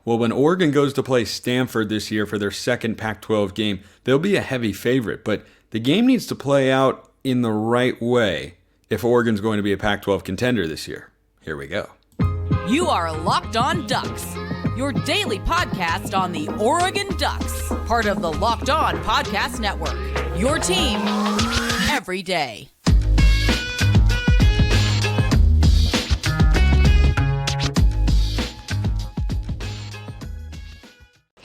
Well, when Oregon goes to play Stanford this year for their second Pac-12 game, they'll be a heavy favorite, but the game needs to play out in the right way if Oregon's going to be a Pac-12 contender this year. Here we go. You are Locked On Ducks, your daily podcast on the Oregon Ducks, part of the Locked On Podcast Network, your team every day.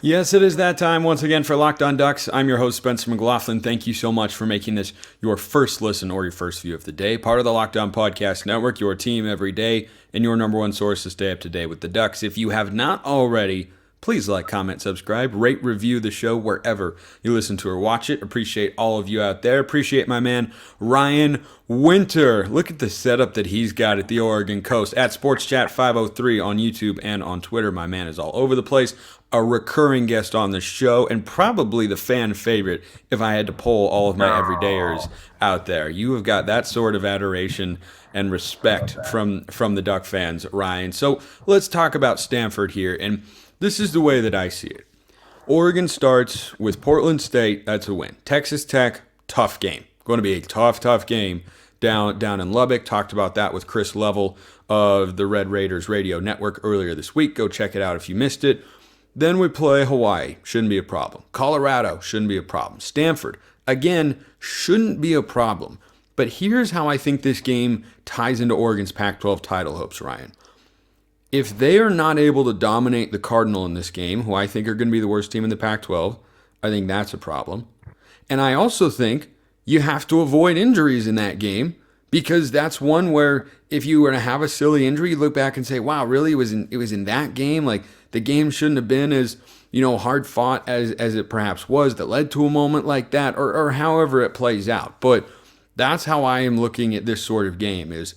Yes, it is that time once again for Locked On Ducks. I'm your host, Spencer McLaughlin. Thank you so much for making this your first listen or your first view of the day. Part of the Locked On Podcast Network, your team every day, and your number one source to stay up to date with the Ducks. If you have not already, please like, comment, subscribe, rate, review the show wherever you listen to or watch it. Appreciate all of you out there. Appreciate my man, Rian Winter. Look at the setup that he's got at the Oregon coast. At SportsChat503 on YouTube and on Twitter. My man is all over the place. A recurring guest on the show, and probably the fan favorite if I had to poll all of my everydayers out there. You have got that sort of adoration and respect from the Duck fans, Ryan. So let's talk about Stanford here, and this is the way that I see it. Oregon starts with Portland State. That's a win. Texas Tech, tough game. Going to be a tough game down in Lubbock. Talked about that with Chris Level of the Red Raiders Radio Network earlier this week. Go check it out if you missed it. Then we play Hawaii. Shouldn't be a problem. Colorado. Shouldn't be a problem. Stanford. Again, shouldn't be a problem. But here's how I think this game ties into Oregon's Pac-12 title hopes, Ryan. If they are not able to dominate the Cardinal in this game, who I think are going to be the worst team in the Pac-12, I think that's a problem. And I also think you have to avoid injuries in that game, because that's one where if you were to have a silly injury, you look back and say, wow, really? It was in that game? Like, the game shouldn't have been as, hard fought as it perhaps was that led to a moment like that, or however it plays out. But that's how I am looking at this sort of game is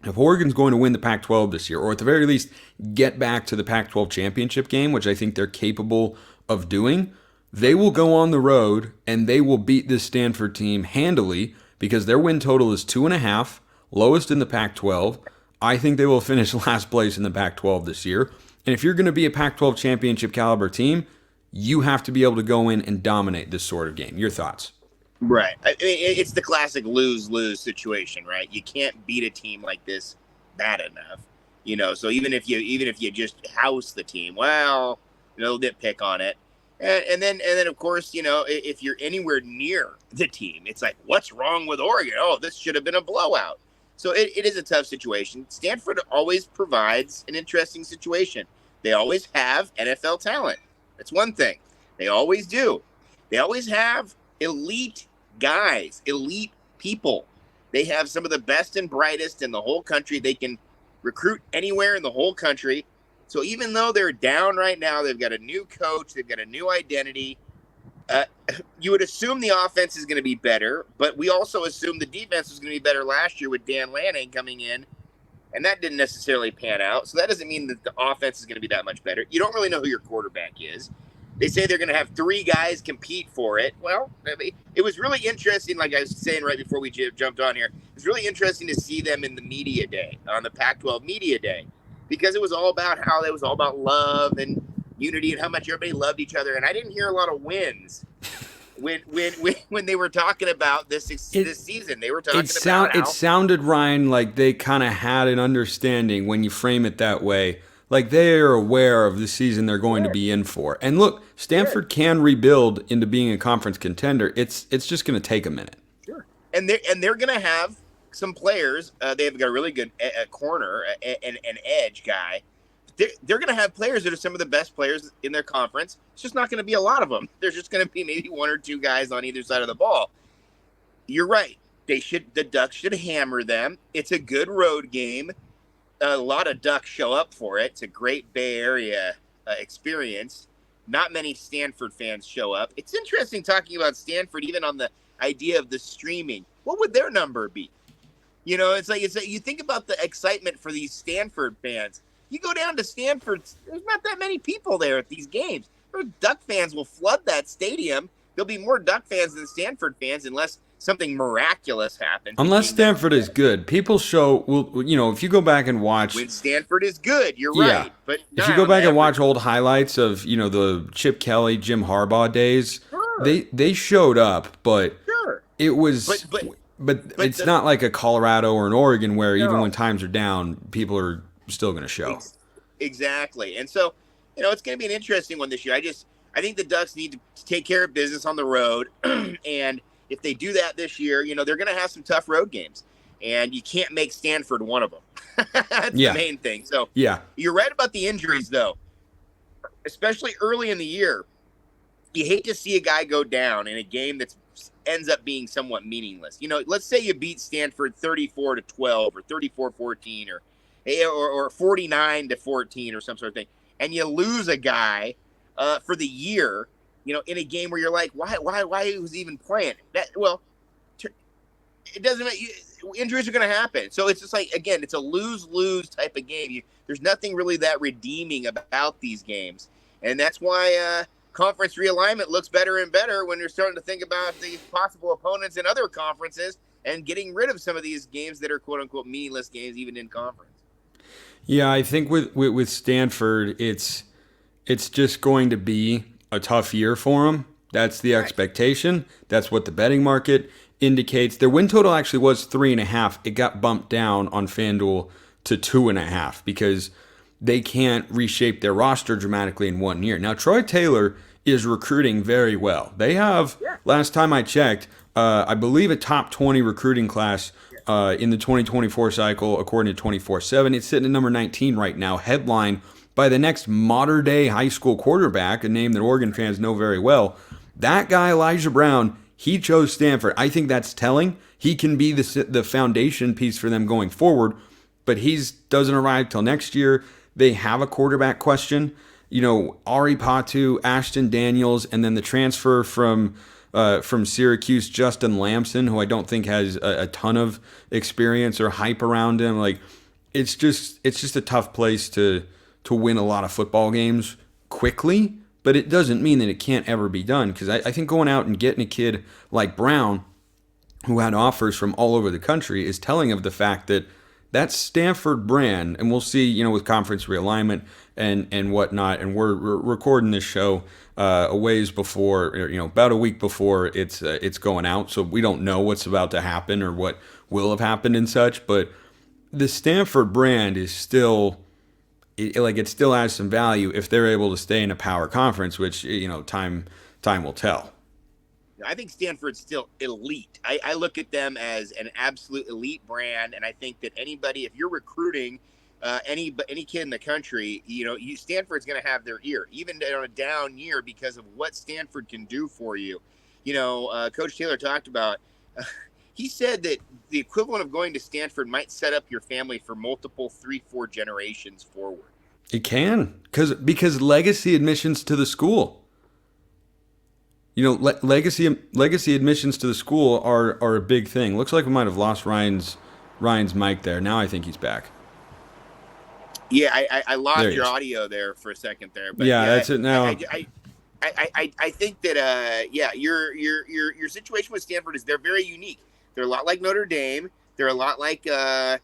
if Oregon's going to win the Pac-12 this year, or at the very least get back to the Pac-12 championship game, which I think they're capable of doing, they will go on the road and they will beat this Stanford team handily because their win total is 2.5, lowest in the Pac-12. I think they will finish last place in the Pac-12 this year. And if you're going to be a Pac-12 championship caliber team, you have to be able to go in and dominate this sort of game. Your thoughts? Right. I mean, it's the classic lose-lose situation, right? You can't beat a team like this bad enough, So even if you just house the team, well, they'll nitpick on it, and then of course, if you're anywhere near the team, it's like, what's wrong with Oregon? Oh, this should have been a blowout. So it is a tough situation. Stanford always provides an interesting situation. They always have NFL talent. That's one thing. They always do. They always have elite guys, elite people. They have some of the best and brightest in the whole country. They can recruit anywhere in the whole country. So even though they're down right now, they've got a new coach, they've got a new identity. You would assume the offense is going to be better, but we also assume the defense was going to be better last year with Dan Lanning coming in, and that didn't necessarily pan out. So that doesn't mean that the offense is going to be that much better. You don't really know who your quarterback is. They say they're going to have 3 guys compete for it. Well, it was really interesting, like I was saying right before we jumped on here, it's really interesting to see them in the media day, on the Pac-12 media day, because it was all about love and unity and how much everybody loved each other. And I didn't hear a lot of wins when they were talking about this season. They were talking about it sounded, Ryan, like they kind of had an understanding when you frame it that way. Like they are aware of the season they're going to be in for. And look, Stanford can rebuild into being a conference contender. It's just going to take a minute. Sure. And they're going to have some players. They've got a really good corner, an edge guy. They're going to have players that are some of the best players in their conference. It's just not going to be a lot of them. There's just going to be maybe 1 or 2 guys on either side of the ball. You're right. The Ducks should hammer them. It's a good road game. A lot of Ducks show up for it. It's a great Bay Area experience. Not many Stanford fans show up. It's interesting talking about Stanford, even on the idea of the streaming. What would their number be? It's like you think about the excitement for these Stanford fans. You go down to Stanford, there's not that many people there at these games. Duck fans will flood that stadium. There'll be more Duck fans than Stanford fans unless something miraculous happens. Unless Stanford is good. People show, if you go back and watch. When Stanford is good, you're Yeah. right. But if you go back and watch old highlights of, the Chip Kelly, Jim Harbaugh days, sure. they showed up, but Sure. it was. But it's not like a Colorado or an Oregon where even when times are down, people are still going to show. Exactly. And so, it's going to be an interesting one this year. I think the Ducks need to take care of business on the road. And if they do that this year, they're going to have some tough road games. And you can't make Stanford one of them. That's the main thing. So you're right about the injuries, though, especially early in the year. You hate to see a guy go down in a game that ends up being somewhat meaningless. Let's say you beat Stanford 34-12 or 34-14 or 49-14 or some sort of thing, and you lose a guy for the year, in a game where you're like, why was he even playing? It doesn't matter. Injuries are going to happen. So it's just like, again, it's a lose-lose type of game. There's nothing really that redeeming about these games. And that's why conference realignment looks better and better when you're starting to think about the possible opponents in other conferences and getting rid of some of these games that are quote-unquote meaningless games even in conference. Yeah, I think with Stanford, it's just going to be a tough year for them. That's the expectation. That's what the betting market indicates. Their win total actually was 3.5. It got bumped down on FanDuel to 2.5 because they can't reshape their roster dramatically in 1 year. Now, Troy Taylor is recruiting very well. They have, last time I checked, I believe a top 20 recruiting class in the 2024 cycle, according to 24/7. It's sitting at number 19 right now, headlined by the next modern-day high school quarterback, a name that Oregon fans know very well. That guy, Elijah Brown, he chose Stanford. I think that's telling. He can be the foundation piece for them going forward, but he doesn't arrive till next year. They have a quarterback question. Ari Patu, Ashton Daniels, and then the transfer from Syracuse, Justin Lamson, who I don't think has a ton of experience or hype around him. Like, it's just a tough place to win a lot of football games quickly, but it doesn't mean that it can't ever be done. Because I think going out and getting a kid like Brown, who had offers from all over the country, is telling of the fact that that Stanford brand, and we'll see, with conference realignment and whatnot, and we're recording this show a ways before, about a week before it's going out, so we don't know what's about to happen or what will have happened and such, but the Stanford brand is still, it still has some value if they're able to stay in a power conference, which, time will tell. I think Stanford's still elite. I look at them as an absolute elite brand, and I think that anybody, if you're recruiting any kid in the country, Stanford's going to have their ear, even on a down year, because of what Stanford can do for you. Coach Taylor talked about. He said that the equivalent of going to Stanford might set up your family for multiple 3-4 generations forward. It can, because legacy admissions to the school. Legacy admissions to the school are a big thing. Looks like we might have lost Ryan's mic there. Now I think he's back. Yeah, I lost your audio there for a second there. But that's it now. I think that your situation with Stanford is they're very unique. They're a lot like Notre Dame. They're a lot like a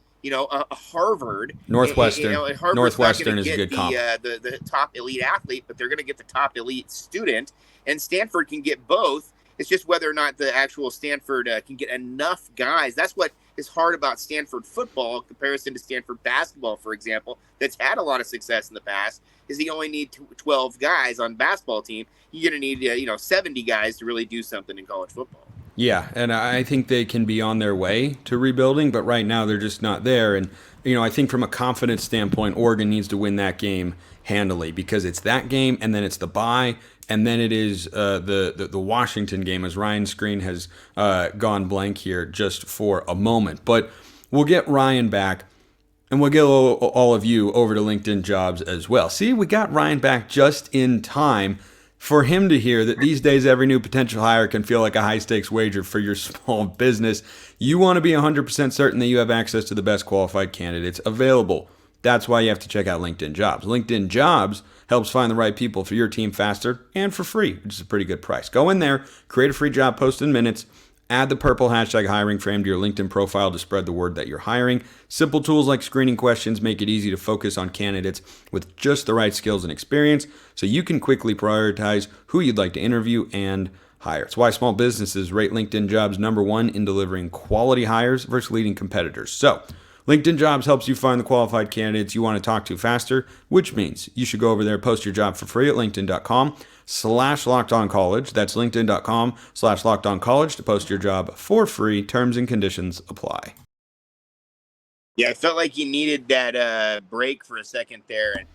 Harvard. Northwestern. Northwestern is a good comp. The top elite athlete, but they're going to get the top elite student. And Stanford can get both. It's just whether or not the actual Stanford can get enough guys. That's what is hard about Stanford football in comparison to Stanford basketball, for example, that's had a lot of success in the past, is you only need 12 guys on basketball team. You're going to need 70 guys to really do something in college football. Yeah, and I think they can be on their way to rebuilding, but right now they're just not there. And, I think from a confidence standpoint, Oregon needs to win that game handily because it's that game, and then it's the bye, and then it is the Washington game, as Ryan's screen has gone blank here just for a moment. But we'll get Ryan back, and we'll get all of you over to LinkedIn Jobs as well. See, we got Ryan back just in time for him to hear that these days every new potential hire can feel like a high-stakes wager for your small business. You want to be 100% certain that you have access to the best qualified candidates available. That's why you have to check out LinkedIn Jobs. LinkedIn Jobs helps find the right people for your team faster and for free, which is a pretty good price. Go in there, create a free job post in minutes, Add the purple hashtag hiring frame to your LinkedIn profile to spread the word that you're hiring. Simple tools like screening questions make it easy to focus on candidates with just the right skills and experience so you can quickly prioritize who you'd like to interview and hire. It's why small businesses rate LinkedIn Jobs #1 in delivering quality hires versus leading competitors. So, LinkedIn Jobs helps you find the qualified candidates you want to talk to faster, which means you should go over there, post your job for free at linkedin.com/lockedoncollege. That's linkedin.com/lockedoncollege to post your job for free. Terms and conditions apply. Yeah, I felt like you needed that break for a second there, and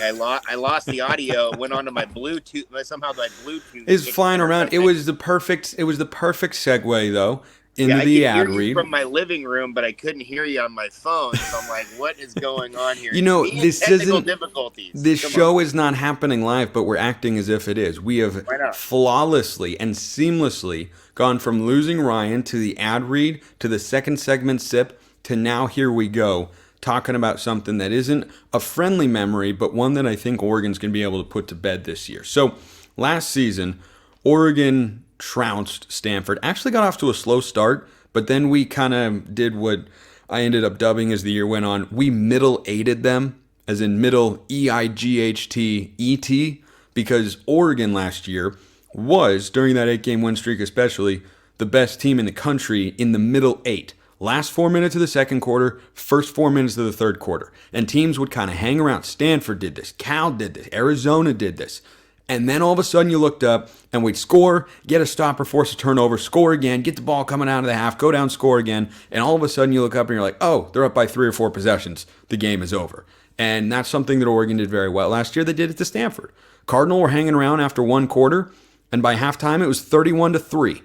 I lost the audio. Went onto my Bluetooth. Somehow my Bluetooth is flying around. It was the perfect segue though into the ad read from my living room, but I couldn't hear you on my phone. So I'm like, what is going on here? This isn't difficulties. This show is not happening live, but we're acting as if it is. We have flawlessly and seamlessly gone from losing Ryan to the ad read to the second segment sip to now here we go talking about something that isn't a friendly memory, but one that I think Oregon's going to be able to put to bed this year. So last season, Oregon trounced Stanford. Actually got off to a slow start, but then we kind of did what I ended up dubbing as the year went on. We middle-aided them, as in middle EIGHTET, because Oregon last year was, during that 8-game win streak especially, the best team in the country in the middle 8. Last 4 minutes of the second quarter, first 4 minutes of the third quarter. And teams would kind of hang around. Stanford did this. Cal did this. Arizona did this. And then all of a sudden you looked up and we'd score, get a stopper, force a turnover, score again, get the ball coming out of the half, go down, score again. And all of a sudden you look up and you're like, oh, they're up by 3 or 4 possessions. The game is over. And that's something that Oregon did very well. Last year they did it to Stanford. Cardinal were hanging around after one quarter, and by halftime it was 31-3.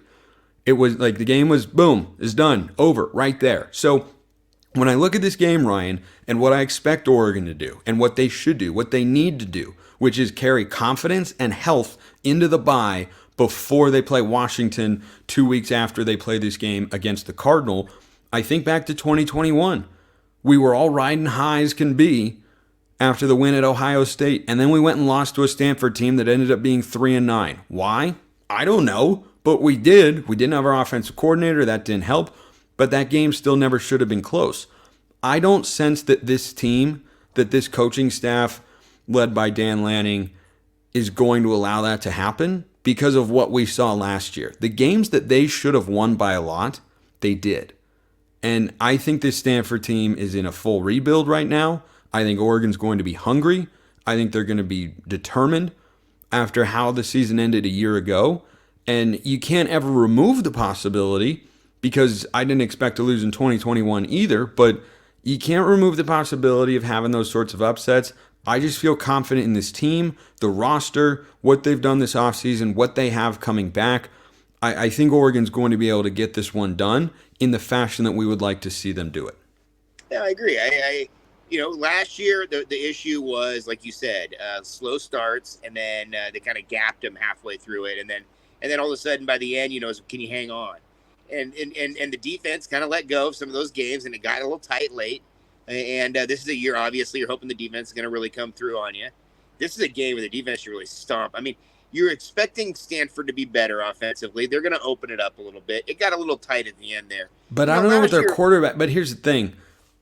It was like the game was, boom, is done, over, right there. So when I look at this game, Ryan, and what I expect Oregon to do, and what they should do, what they need to do, which is carry confidence and health into the bye before they play Washington 2 weeks after they play this game against the Cardinal. I think back to 2021. We were all riding high as can be after the win at Ohio State, and then we went and lost to a Stanford team that ended up being 3-9. Why? I don't know, but we did. We didn't have our offensive coordinator. That didn't help, but that game still never should have been close. I don't sense that this team, that this coaching staff, led by Dan Lanning, is going to allow that to happen because of what we saw last year. The games that they should have won by a lot, they did. And I think this Stanford team is in a full rebuild right now. I think Oregon's going to be hungry. I think they're going to be determined after how the season ended a year ago. And you can't ever remove the possibility, because I didn't expect to lose in 2021 either, but you can't remove the possibility of having those sorts of upsets. I just feel confident in this team, the roster, what they've done this offseason, what they have coming back. I think Oregon's going to be able to get this one done in the fashion that we would like to see them do it. Yeah, I agree. Last year the issue was, like you said, slow starts, and then they kind of gapped them halfway through it, and then all of a sudden by the end, can you hang on? And the defense kind of let go of some of those games, and it got a little tight late. And this is a year, obviously, you're hoping the defense is going to really come through on you. This is a game where the defense should really stomp. I mean, you're expecting Stanford to be better offensively. They're going to open it up a little bit. It got a little tight at the end there. But I don't know what their quarterback – but here's the thing.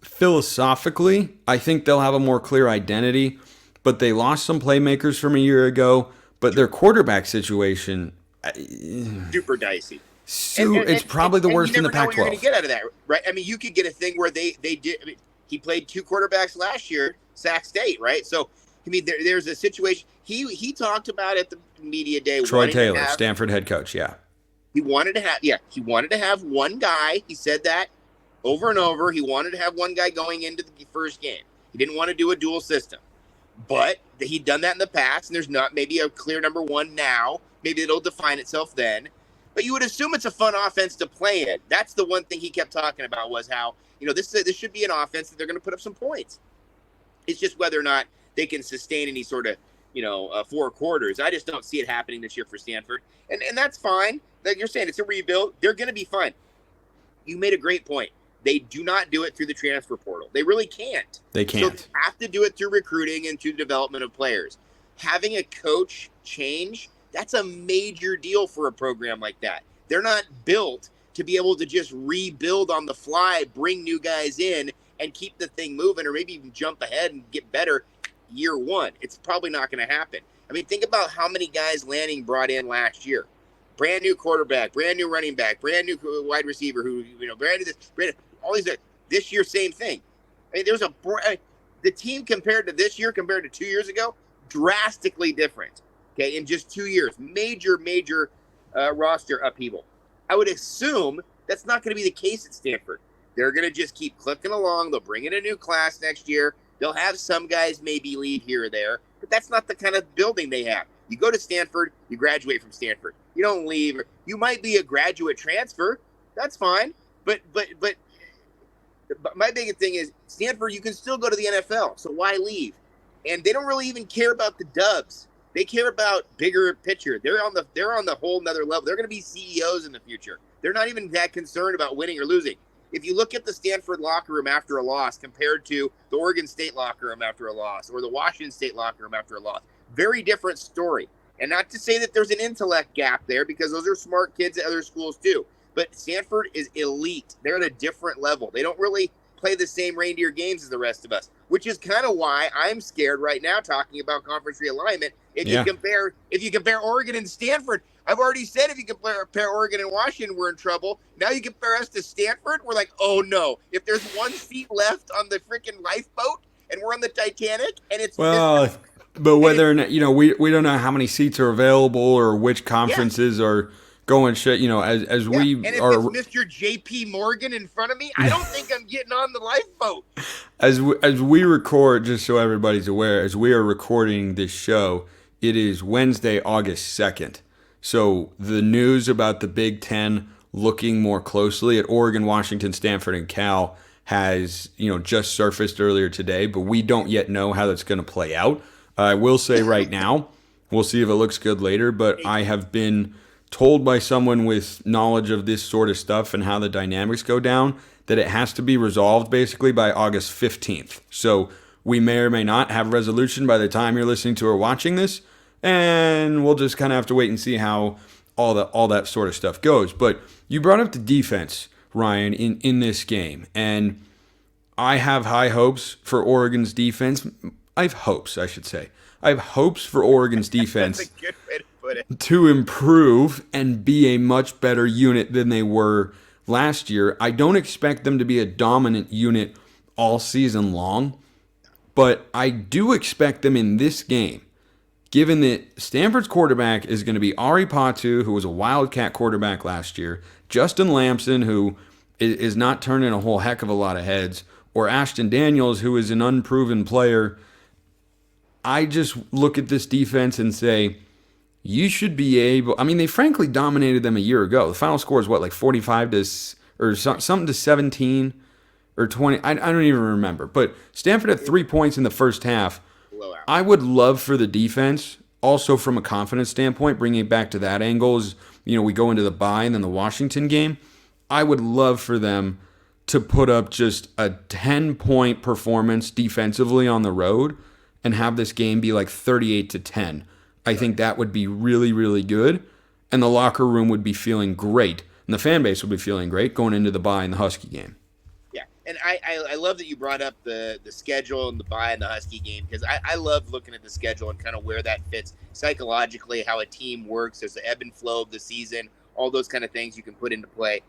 Philosophically, I think they'll have a more clear identity. But they lost some playmakers from a year ago. But their quarterback situation – super dicey. It's probably the worst in the Pac-12. You never know what you're going to get out of that, right? I mean, you could get a thing where they did. I mean, he played 2 quarterbacks last year, Sac State, right? So, I mean, there's a situation. He talked about at the media day. Troy Taylor, Stanford head coach, yeah. He wanted to have one guy. He said that over and over. He wanted to have one guy going into the first game. He didn't want to do a dual system. But he'd done that in the past, and there's not maybe a clear number one now. Maybe it'll define itself then. But you would assume it's a fun offense to play in. That's the one thing he kept talking about, was how, this should be an offense that they're going to put up some points. It's just whether or not they can sustain any sort of, 4 quarters. I just don't see it happening this year for Stanford. And that's fine. Like you're saying, it's a rebuild. They're going to be fine. You made a great point. They do not do it through the transfer portal. They really can't. They can't. So they have to do it through recruiting and through development of players. Having a coach change, that's a major deal for a program like that. They're not built to be able to just rebuild on the fly, bring new guys in, and keep the thing moving, or maybe even jump ahead and get better year one. It's probably not going to happen. I mean, think about how many guys Lanning brought in last year. Brand new quarterback, brand new running back, brand new wide receiver who, brand new, all these. This year, same thing. I mean, the team compared to this year, compared to 2 years ago, drastically different. Okay, in just 2 years, major roster upheaval. I would assume that's not going to be the case at Stanford. They're going to just keep clicking along. They'll bring in a new class next year. They'll have some guys maybe leave here or there, but that's not the kind of building they have. You go to Stanford, you graduate from Stanford. You don't leave. You might be a graduate transfer. That's fine. But my biggest thing is Stanford, you can still go to the NFL, so why leave? And they don't really even care about the dubs. They care about bigger picture. They're on the whole nother level. They're going to be CEOs in the future. They're not even that concerned about winning or losing. If you look at the Stanford locker room after a loss compared to the Oregon State locker room after a loss or the Washington State locker room after a loss, very different story. And not to say that there's an intellect gap there, because those are smart kids at other schools too. But Stanford is elite. They're at a different level. They don't really play the same reindeer games as the rest of us, which is kind of why I'm scared right now talking about conference realignment. If you compare Oregon and Stanford, I've already said if you compare Oregon and Washington, we're in trouble. Now you compare us to Stanford, we're like, oh no. If there's one seat left on the freaking lifeboat and we're on the Titanic and it's but whether or not, we don't know how many seats are available or which conferences are going shit, as we and if are. it's Mr. JP Morgan in front of me, I don't think I'm getting on the lifeboat. As we record, just so everybody's aware, as we are recording this show, it is Wednesday, August 2nd. So the news about the Big Ten looking more closely at Oregon, Washington, Stanford, and Cal has, just surfaced earlier today, but we don't yet know how that's going to play out. I will say right now, we'll see if it looks good later, but I have been told by someone with knowledge of this sort of stuff and how the dynamics go down that it has to be resolved basically by August 15th. So we may or may not have resolution by the time you're listening to or watching this, and we'll just kind of have to wait and see how all that sort of stuff goes. But you brought up the defense, Ryan, in this game, and I have high hopes for Oregon's defense. I have hopes, I should say. I have hopes for Oregon's defense That's a good way to put it. to improve and be a much better unit than they were last year. I don't expect them to be a dominant unit all season long, but I do expect them in this game, given that Stanford's quarterback is going to be Ari Patu, who was a Wildcat quarterback last year, Justin Lamson, who is not turning a whole heck of a lot of heads, or Ashton Daniels, who is an unproven player. I just look at this defense and say, you should be able. I mean, they frankly dominated them a year ago. The final score is what, like 45 to or something to 17 or 20. I don't even remember. But Stanford had 3 points in the first half. Blowout. I would love for the defense, also from a confidence standpoint, bringing it back to that angle, is we go into the bye and then the Washington game. I would love for them to put up just a 10-point performance defensively on the road and have this game be like 38-10. I think that would be really, really good. And the locker room would be feeling great. And the fan base would be feeling great going into the bye and the Husky game. Yeah, and I love that you brought up the schedule and the bye and the Husky game, because I love looking at the schedule and kind of where that fits psychologically, how a team works. There's the ebb and flow of the season, all those kind of things you can put into play.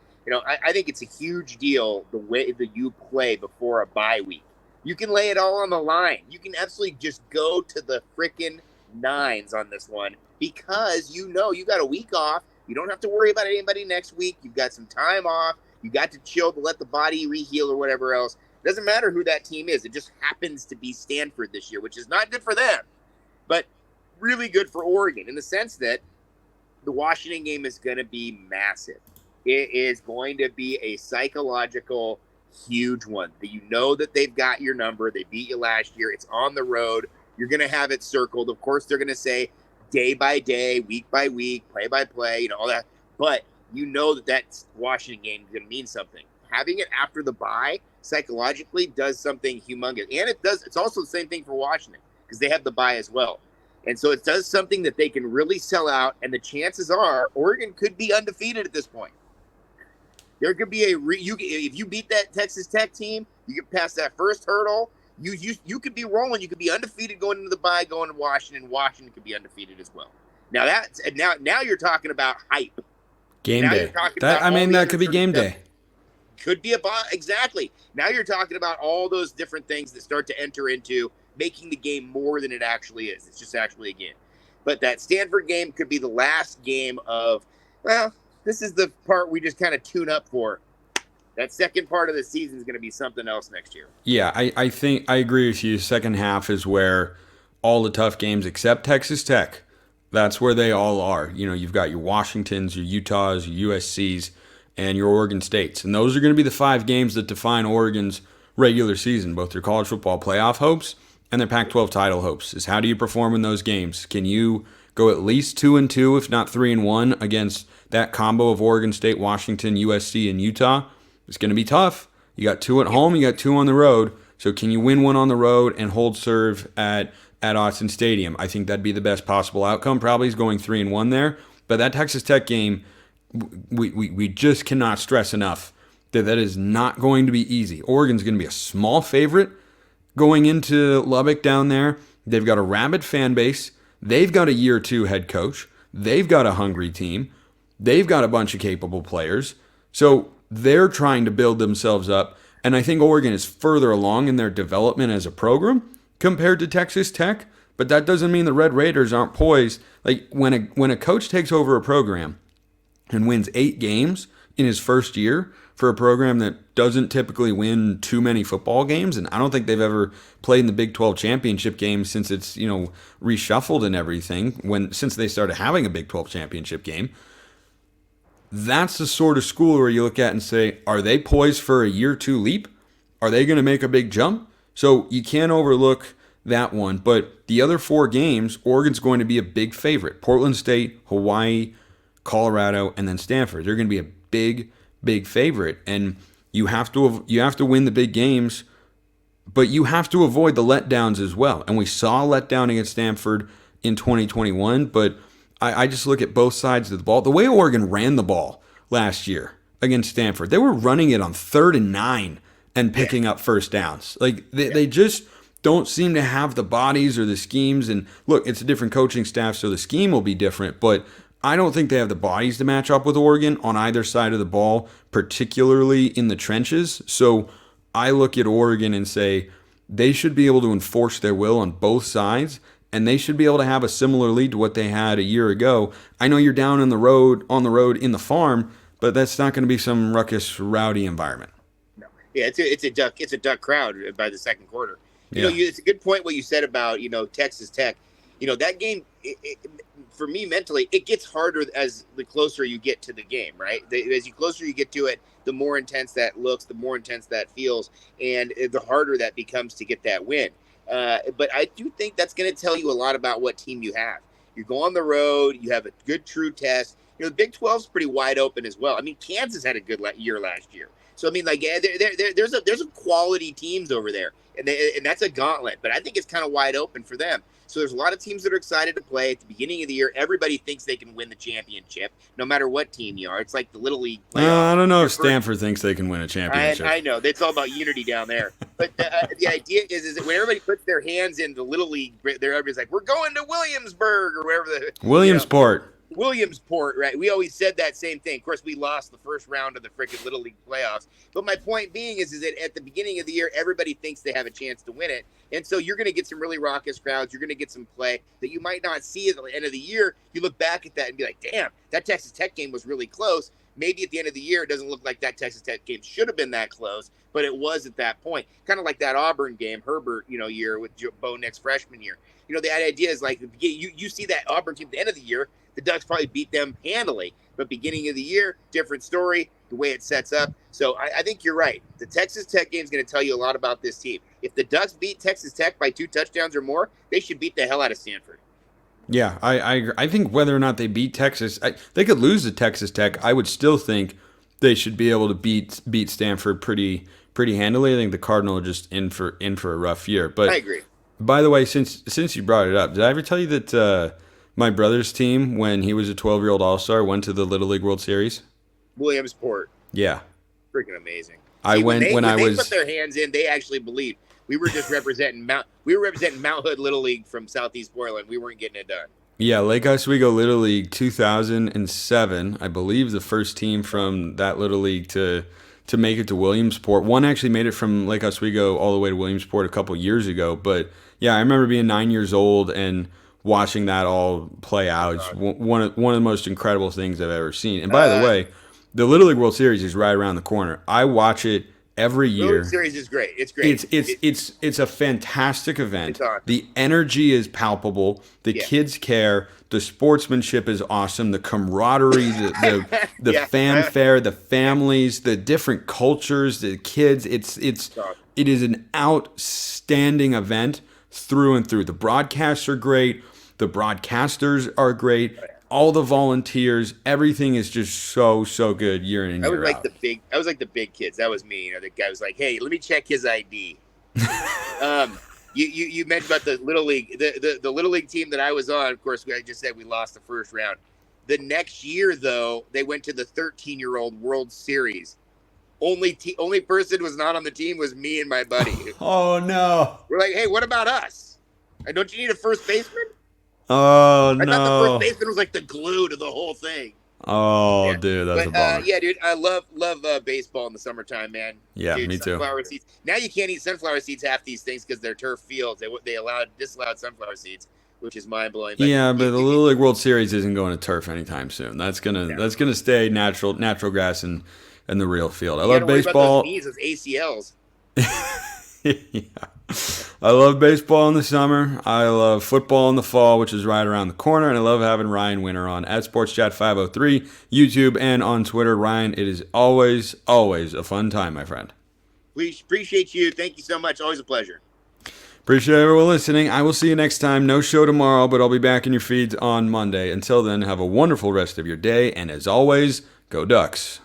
I think it's a huge deal the way that you play before a bye week. You can lay it all on the line. You can absolutely just go to the freaking nines on this one, because you got a week off. You don't have to worry about anybody next week. You've got some time off. You got to chill to let the body reheal or whatever else. It doesn't matter who that team is. It just happens to be Stanford this year, which is not good for them, but really good for Oregon in the sense that the Washington game is going to be massive. It is going to be a psychological huge one that that they've got your number. They beat you last year. It's on the road. You're going to have it circled. Of course, they're going to say day by day, week by week, play by play, all that. But that Washington game is going to mean something. Having it after the bye psychologically does something humongous. And it's also the same thing for Washington, because they have the bye as well. And so it does something that they can really sell out. And the chances are Oregon could be undefeated at this point. There could be if you beat that Texas Tech team, you get past that first hurdle. You could be rolling. You could be undefeated going into the bye, going to Washington. Washington could be undefeated as well. Now now you're talking about hype. Game now day. That could be game day. Could be exactly. Now you're talking about all those different things that start to enter into making the game more than it actually is. It's just actually a game. But that Stanford game could be the last game of, well, this is the part we just kind of tune up for. That second part of the season is going to be something else next year. Yeah, I think I agree with you. Second half is where all the tough games, except Texas Tech, that's where they all are. You've got your Washingtons, your Utahs, your USCs, and your Oregon States. And those are going to be the 5 games that define Oregon's regular season, both their college football playoff hopes and their Pac-12 title hopes, is how do you perform in those games? Can you go at least 2-2, if not 3-1, against that combo of Oregon State, Washington, USC, and Utah? It's going to be tough. You got 2 at home, you got 2 on the road. So can you win one on the road and hold serve at Autzen Stadium? I think that'd be the best possible outcome. Probably is going 3-1 there. But that Texas Tech game, we just cannot stress enough that is not going to be easy. Oregon's going to be a small favorite going into Lubbock down there. They've got a rabid fan base. They've got a year 2 head coach. They've got a hungry team. They've got a bunch of capable players. So they're trying to build themselves up. And I think Oregon is further along in their development as a program compared to Texas Tech. But that doesn't mean the Red Raiders aren't poised. Like when a coach takes over a program and wins 8 games in his first year for a program that doesn't typically win too many football games, and I don't think they've ever played in the Big 12 championship game since it's reshuffled and everything, since they started having a Big 12 championship game. That's the sort of school where you look at and say, are they poised for a year 2 leap? Are they going to make a big jump? So you can't overlook that one. But the other 4 games, Oregon's going to be a big favorite. Portland State, Hawaii, Colorado, and then Stanford. They're going to be a big favorite. And you have to win the big games, but you have to avoid the letdowns as well. And we saw a letdown against Stanford in 2021, but I just look at both sides of the ball. The way Oregon ran the ball last year against Stanford, they were running it on 3rd and 9 and picking up first downs. Like they just don't seem to have the bodies or the schemes. And look, it's a different coaching staff, so the scheme will be different, but I don't think they have the bodies to match up with Oregon on either side of the ball, particularly in the trenches. So I look at Oregon and say they should be able to enforce their will on both sides, and they should be able to have a similar lead to what they had a year ago. I know you're down on the road in the farm, but that's not going to be some ruckus, rowdy environment. No. Yeah, it's a duck crowd by the second quarter. It's a good point what you said about Texas Tech. That game, for me mentally, it gets harder as the closer you get to the game, right? As you closer you get to it, the more intense that looks, the more intense that feels, and the harder that becomes to get that win. But I do think that's going to tell you a lot about what team you have. You go on the road, you have a good true test. The Big 12 is pretty wide open as well. I mean, Kansas had a good year last year. So, I mean, like, there's a quality teams over there, and that's a gauntlet. But I think it's kind of wide open for them. So there's a lot of teams that are excited to play at the beginning of the year. Everybody thinks they can win the championship, no matter what team you are. It's like the Little League playoff. I don't know if Stanford thinks they can win a championship. I know. It's all about unity down there. But the idea is that when everybody puts their hands in the Little League, everybody's like, we're going to Williamsburg or wherever. Williamsport. Williamsport, right? We always said that same thing. Of course, we lost the first round of the freaking Little League playoffs. But my point being is that at the beginning of the year, everybody thinks they have a chance to win it. And so you're going to get some really raucous crowds. You're going to get some play that you might not see at the end of the year. You look back at that and be like, damn, that Texas Tech game was really close. Maybe at the end of the year, it doesn't look like that Texas Tech game should have been that close, but it was at that point. Kind of like that Auburn game, Herbert, year with Bo Nix freshman year. The idea is like you see that Auburn team at the end of the year, the Ducks probably beat them handily. But beginning of the year, different story, the way it sets up. So I think you're right. The Texas Tech game is going to tell you a lot about this team. If the Ducks beat Texas Tech by 2 touchdowns or more, they should beat the hell out of Stanford. Yeah, I think whether or not they beat Texas, they could lose to Texas Tech. I would still think they should be able to beat Stanford pretty handily. I think the Cardinal are just in for a rough year. But I agree. By the way, since you brought it up, did I ever tell you that my brother's team, when he was a 12-year-old All-Star, went to the Little League World Series? Williamsport. Yeah. Freaking amazing. I See, went when when I they was put their hands in, they actually believed. We were just representing Mount Hood Little League from Southeast Portland. We weren't getting it done. Yeah, Lake Oswego Little League 2007. I believe the first team from that Little League to make it to Williamsport. One actually made it from Lake Oswego all the way to Williamsport a couple years ago. But yeah, I remember being 9 years old and watching that all play out. It's one of the most incredible things I've ever seen. And by the way, the Little League World Series is right around the corner. I watch it every year. Little League Series is great. It's great. It's a fantastic event. It's awesome. The energy is palpable. The kids care. The sportsmanship is awesome. The camaraderie, the fanfare, the families, the different cultures, the kids. It is an outstanding event through and through. The broadcasts are great. The broadcasters are great. All the volunteers, everything is just so good year in and year out. I was like the big kids. That was me. You know, the guy was like, "Hey, let me check his ID." You mentioned about the Little League, the Little League team that I was on. Of course, I just said we lost the first round. The next year, though, they went to the 13-year-old World Series. Only person was not on the team was me and my buddy. Oh no! We're like, "Hey, what about us? Don't you need a first baseman?" Oh, no. I thought the first baseman was like the glue to the whole thing. Oh, dude, that's a bummer. Yeah, dude, I love baseball in the summertime, man. Yeah, dude, me too. Sunflower seeds. Now you can't eat sunflower seeds half these things because they're turf fields. They disallowed sunflower seeds, which is mind blowing. Yeah, but the Little League World Series isn't going to turf anytime soon. That's gonna stay natural grass and the real field. I love baseball. Those knees, those ACLs. Yeah. I love baseball in the summer. I love football in the fall, which is right around the corner. And I love having Rian Winter on at SportsChat503, YouTube, and on Twitter. Ryan, it is always a fun time, my friend. We appreciate you. Thank you so much. Always a pleasure. Appreciate everyone listening. I will see you next time. No show tomorrow, but I'll be back in your feeds on Monday. Until then, have a wonderful rest of your day. And as always, go Ducks.